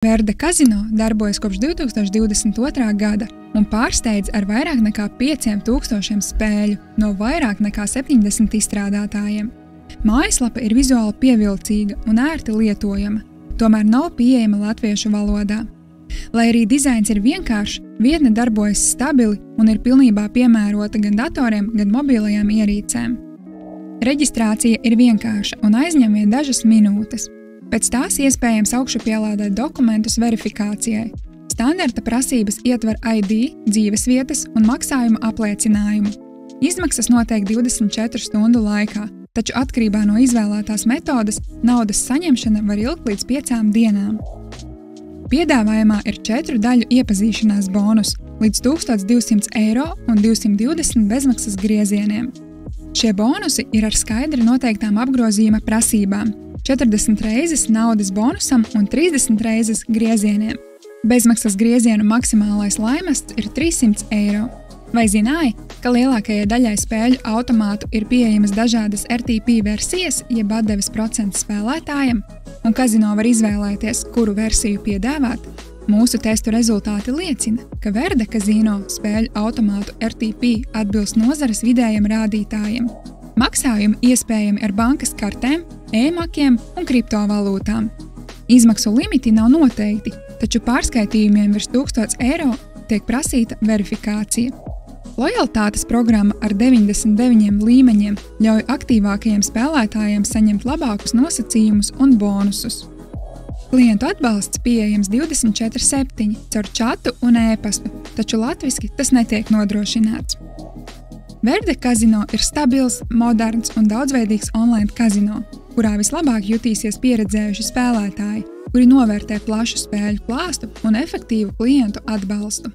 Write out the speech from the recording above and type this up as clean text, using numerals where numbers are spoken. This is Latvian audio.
Verde Casino darbojas kopš 2022. gada un pārsteidz ar vairāk nekā 5000 spēļu no vairāk nekā 70 izstrādātājiem. Mājaslapa ir vizuāli pievilcīga un ērti lietojama, tomēr nav pieejama latviešu valodā. Lai arī dizains ir vienkāršs, vietne darbojas stabili un ir pilnībā piemērota gan datoriem, gan mobilajām ierīcēm. Reģistrācija ir vienkārša un aizņem vien dažas minūtes. Pēc tās iespējams augšupielādēt dokumentus verifikācijai. Standarta prasības ietver ID, dzīvesvietas un maksājuma apliecinājumu. Izmaksas notiek 24 stundu laikā, taču atkarībā no izvēlētās metodes naudas saņemšana var ilgt līdz 5 dienām. Piedāvājumā ir 4 daļu iepazīšanās bonus līdz 1200 eiro un 220 bezmaksas griezieniem. Šie bonusi ir ar skaidri noteiktām apgrozījuma prasībām – 40 reizes naudas bonusam un 30 reizes griezieniem. Bezmaksas griezienu maksimālais laimests ir 300 eiro. Vai zināji, ka lielākajai daļai spēļu automātu ir pieejamas dažādas RTP versijas, jeb atdeves procents spēlētājiem, un kazino var izvēlēties, kuru versiju piedāvāt? Mūsu testu rezultāti liecina, ka Verde Casino spēļu automātu RTP atbilst nozares vidējiem rādītājiem. Maksājumi iespējami ar bankas kartēm, e-makiem un kriptovalūtām. Izmaksu limiti nav noteikti, taču pārskaitījumiem virs 1000 eiro tiek prasīta verifikācija. Lojalitātes programma ar 99 līmeņiem ļauj aktīvākajiem spēlētājiem saņemt labākus nosacījumus un bonusus. Klientu atbalsts pieejams 24/7 caur čatu un e-pastu, taču latviski tas netiek nodrošināts. Verde Casino ir stabils, moderns un daudzveidīgs online kazino, kurā vislabāk jutīsies pieredzējuši spēlētāji, kuri novērtē plašu spēļu klāstu un efektīvu klientu atbalstu.